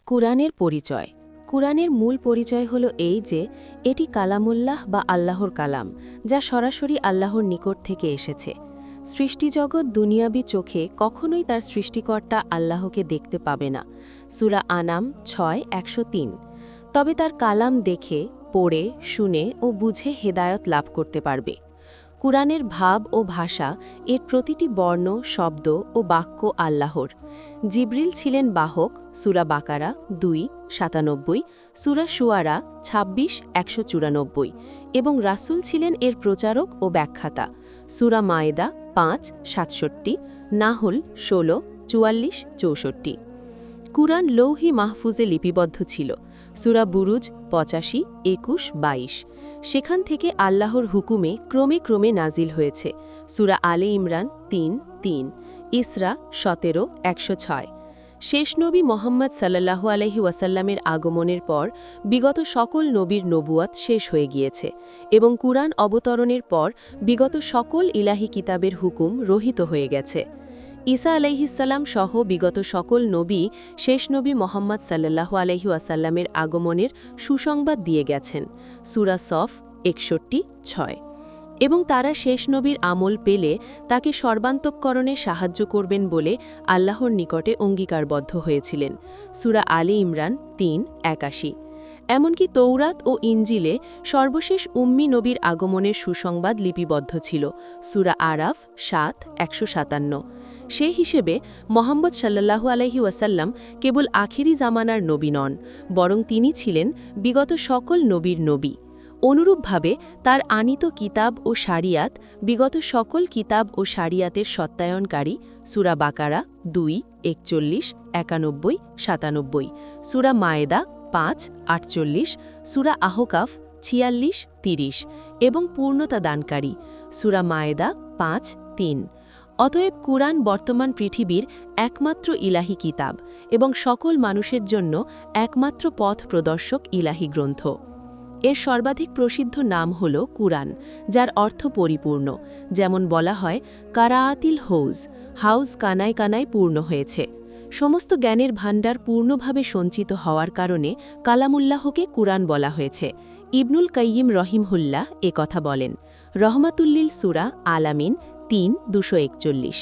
কুরআনের পরিচয়। কুরআনের মূল পরিচয় হল এই যে এটি কালামুল্লাহ বা আল্লাহর কালাম, যা সরাসরি আল্লাহর নিকট থেকে এসেছে। সৃষ্টিজগৎ দুনিয়াবি চোখে কখনোই তার সৃষ্টিকর্তা আল্লাহকে দেখতে পাবে না। সূরা আনাম 6:103। তবে তার কালাম দেখে, পড়ে, শুনে ও বুঝে হেদায়ত লাভ করতে পারবে। কুরআনের ভাব ও ভাষা, এর প্রতিটি বর্ণ, শব্দ ও বাক্য আল্লাহর। জিবরিল ছিলেন বাহক, সূরা বাকারা 2:97, সূরা শুআরা 26:194, এবং রাসূল ছিলেন এর প্রচারক ও ব্যাখ্যাতা, সূরা মায়েদা 5:67, নাহল 16:44-64। কুরআন লৌহি মাহফুজে লিপিবদ্ধ ছিল, সূরা বুরুজ 85, 21, 22। সেখান থেকে আল্লাহর হুকুমে ক্রমে ক্রমে নাজিল হয়েছে, সূরা আলে ইমরান 3:3, ইসরা 17:106। শেষ নবী মোহাম্মদ সাল্লাল্লাহু আলাইহি ওয়াসাল্লামের আগমনের পর বিগত সকল নবীর নবুয়াত শেষ হয়ে গিয়েছে এবং কুরআন অবতরণের পর বিগত সকল ইলাহি কিতাবের হুকুম রহিত হয়ে গেছে। ঈসা আলাইহিসসালাম সহ বিগত সকল নবী শেষ নবী মোহাম্মদ সাল্লাল্লাহু আলাইহি ওয়াসাল্লামের আগমনের সুসংবাদ দিয়ে গেছেন, সূরা সফ 61:6। এবং তারা শেষ নবীর আমল পেলে তাকে সর্বান্তঃকরণে সাহায্য করবেন বলে আল্লাহর নিকটে অঙ্গীকারবদ্ধ হয়েছিলেন, সূরা আলে ইমরান 3:81। এমনকি তৌরাত ও ইঞ্জিলে সর্বশেষ উম্মি নবীর আগমনের সুসংবাদ লিপিবদ্ধ ছিল, সূরা আরাফ 7:157। সে হিসেবে মোহাম্মদ সাল্লাল্লাহু আলাইহি ওয়াসাল্লাম কেবল আখেরি জামানার নবী নন, বরং তিনি ছিলেন বিগত সকল নবীর নবী। অনুরূপভাবে তার আনীত কিতাব ও শারিয়াত বিগত সকল কিতাব ও শারিয়াতের সত্যায়নকারী, সূরা বাকারা 2:41, 91, 97, সূরা মায়েদা 5:48, সূরা আহকাফ 46:30, এবং পূর্ণতা দানকারী, সূরা মায়েদা 5:3। অতএব কুরআন বর্তমান পৃথিবীর একমাত্র ইলাহি কিতাব এবং সকল মানুষের জন্য একমাত্র পথ প্রদর্শক ইলাহি গ্রন্থ। এর সর্বাধিক প্রসিদ্ধ নাম হল কুরআন, যার অর্থ পরিপূর্ণ। যেমন বলা হয়, কারাআতিল হৌজ, হাউজ কানায় কানায় পূর্ণ হয়েছে। সমস্ত জ্ঞানের ভাণ্ডার পূর্ণভাবে সঞ্চিত হওয়ার কারণে কালামুল্লাহকে কুরআন বলা হয়েছে। ইবনুল কাইয়িম রহিমহুল্লাহ কথা বলেন। রহমাতুল্লিল সূরা আল-আমিন 3:241।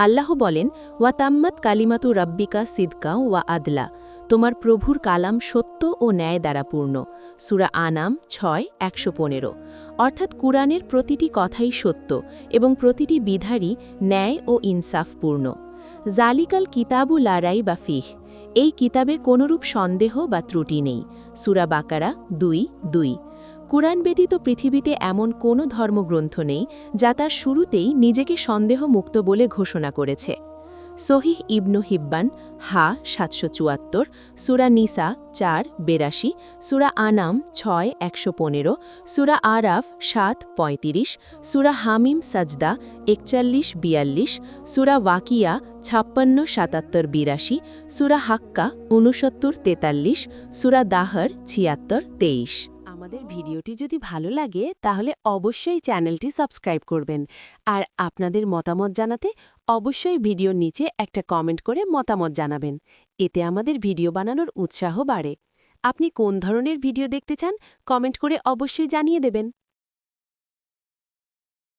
আল্লাহ বলেন, ওয়া তাম্মাত কালিমাতু রাব্বিকা সিদকা ওয়া আদলা, তোমার প্রভুর কালাম সত্য ও ন্যায় দ্বারা পূর্ণ, সূরা আনাম 6:115। অর্থাৎ কুরআনের প্রতিটি কথাই সত্য এবং প্রতিটি বিধারই ন্যায় ও ইনসাফপূর্ণ। জালিকাল কিতাবু লা রাইবা ফিহ, এই কিতাবে কোনরূপ সন্দেহ বা ত্রুটি নেই, সূরা বাকারা 2:2। কুরআন ব্যতীত পৃথিবীতে এমন কোনো ধর্মগ্রন্থ নেই যা তার শুরুতেই নিজেকে সন্দেহমুক্ত বলে ঘোষণা করেছে। সহিহ ইবনু হিব্বান 774, সূরা নিসা 4:82, সূরা আনাম 6:115, সূরা আরাফ 7:35, সূরা হামিম সাজদা 41:42, সূরা ওয়াকিয়া 56:77-82, সূরা হাক্কা 69:43, সূরা দাহর 76:23। আমাদের ভিডিওটি যদি ভালো লাগে তাহলে অবশ্যই চ্যানেলটি সাবস্ক্রাইব করবেন, আর আপনাদের মতামত জানাতে অবশ্যই ভিডিওর নিচে একটা কমেন্ট করে মতামত জানাবেন। এতে আমাদের ভিডিও বানানোর উৎসাহ বাড়ে। আপনি কোন ধরনের ভিডিও দেখতে চান কমেন্ট করে অবশ্যই জানিয়ে দেবেন।